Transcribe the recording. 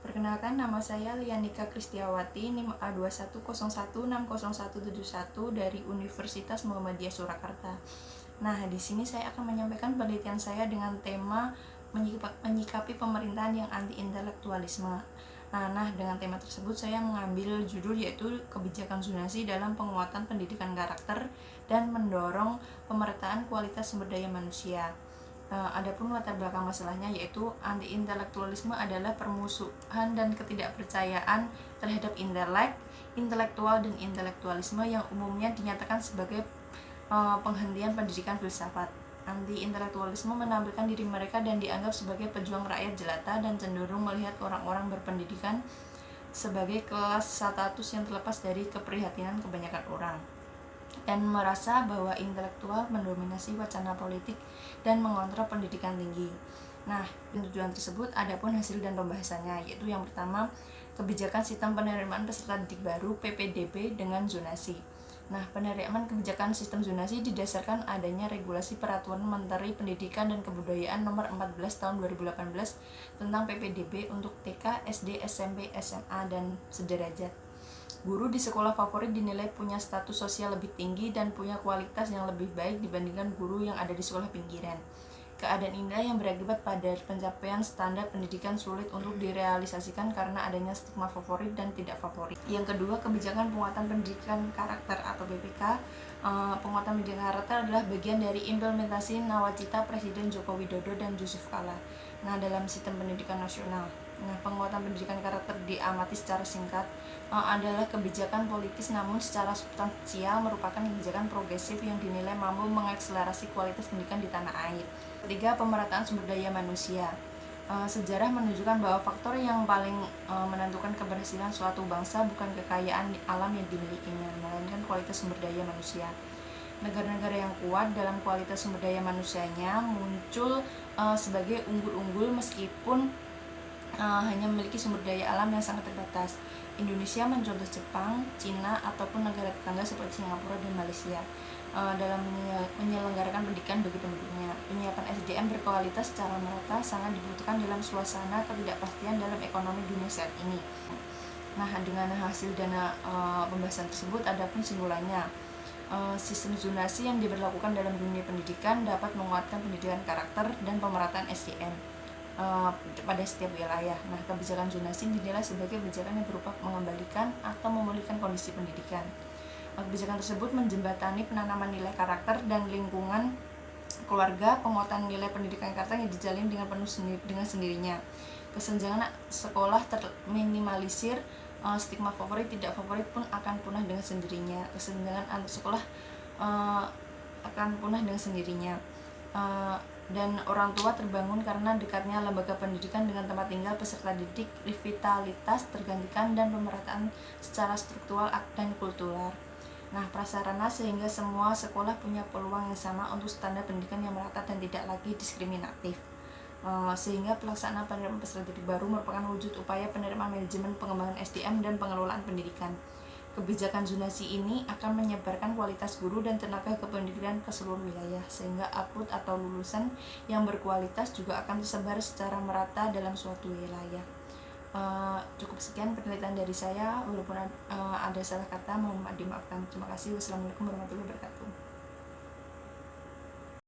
Perkenalkan, nama saya Lianika Kristiawati, NIM A2101607171 dari Universitas Muhammadiyah Surakarta. Nah, di sini saya akan menyampaikan penelitian saya dengan tema menyikapi pemerintahan yang anti-intelektualisme. Nah, dengan tema tersebut saya mengambil judul yaitu kebijakan zonasi dalam penguatan pendidikan karakter dan mendorong pemerataan kualitas sumber daya manusia. Adapun latar belakang masalahnya yaitu anti-intelektualisme adalah permusuhan dan ketidakpercayaan terhadap intelektual dan intelektualisme yang umumnya dinyatakan sebagai penghentian pendidikan filsafat. Anti-intelektualisme menampilkan diri mereka dan dianggap sebagai pejuang rakyat jelata dan cenderung melihat orang-orang berpendidikan sebagai kelas status yang terlepas dari keprihatinan kebanyakan orang, dan merasa bahwa intelektual mendominasi wacana politik dan mengontrol pendidikan tinggi. Nah, tujuan tersebut adapun hasil dan pembahasannya, yaitu yang pertama, kebijakan sistem penerimaan peserta didik baru PPDB dengan zonasi. Nah, penerimaan kebijakan sistem zonasi didasarkan adanya regulasi Peraturan Menteri Pendidikan dan Kebudayaan Nomor 14 Tahun 2018 tentang PPDB untuk TK, SD, SMP, SMA, dan sederajat. Guru di sekolah favorit dinilai punya status sosial lebih tinggi dan punya kualitas yang lebih baik dibandingkan guru yang ada di sekolah pinggiran. Keadaan inilah yang berakibat pada pencapaian standar pendidikan sulit untuk direalisasikan karena adanya stigma favorit dan tidak favorit. Yang kedua, kebijakan penguatan pendidikan karakter atau PPK. Penguatan pendidikan karakter adalah bagian dari implementasi nawacita Presiden Joko Widodo dan Yusuf Kala. Nah, dalam sistem pendidikan nasional. Nah, penguatan pendidikan karakter diamati secara singkat adalah kebijakan politis namun secara substansial merupakan kebijakan progresif yang dinilai mampu mengakselerasi kualitas pendidikan di tanah air. Ketiga, pemerataan sumber daya manusia. Sejarah menunjukkan bahwa faktor yang paling menentukan keberhasilan suatu bangsa bukan kekayaan alam yang dimilikinya, melainkan kualitas sumber daya manusia. Negara-negara yang kuat dalam kualitas sumber daya manusianya muncul sebagai unggul-unggul meskipun hanya memiliki sumber daya alam yang sangat terbatas. Indonesia mencontoh Jepang, Cina, ataupun negara tetangga seperti Singapura dan Malaysia dalam menyelenggarakan pendidikan bagi penduduknya. Penyiapan SDM berkualitas secara merata sangat dibutuhkan dalam suasana ketidakpastian dalam ekonomi dunia saat ini. Nah, dengan hasil dana pembahasan tersebut, adapun simpulannya, sistem zonasi yang diberlakukan dalam dunia pendidikan dapat menguatkan pendidikan karakter dan pemerataan SDM pada setiap wilayah. Nah, kebijakan zonasi dinilai sebagai kebijakan yang berupa mengembalikan atau memulihkan kondisi pendidikan. Kebijakan tersebut menjembatani penanaman nilai karakter dan lingkungan keluarga, penguatan nilai pendidikan karakter yang dijalin dengan dengan sendirinya. Kesenjangan sekolah terminimalisir, stigma favorit tidak favorit pun akan punah dengan sendirinya. Kesenjangan antar sekolah akan punah dengan sendirinya. Dan orang tua terbangun karena dekatnya lembaga pendidikan dengan tempat tinggal peserta didik, revitalitas tergantikan, dan pemerataan secara struktural dan kultural. Nah, prasarana sehingga semua sekolah punya peluang yang sama untuk standar pendidikan yang merata dan tidak lagi diskriminatif. Sehingga pelaksanaan penerimaan peserta didik baru merupakan wujud upaya penerimaan manajemen pengembangan SDM dan pengelolaan pendidikan. Kebijakan zonasi ini akan menyebarkan kualitas guru dan tenaga kependidikan ke seluruh wilayah, sehingga output atau lulusan yang berkualitas juga akan tersebar secara merata dalam suatu wilayah. Cukup sekian penelitian dari saya, walaupun ada salah kata mohon dimaafkan. Terima kasih. Wassalamualaikum warahmatullahi wabarakatuh.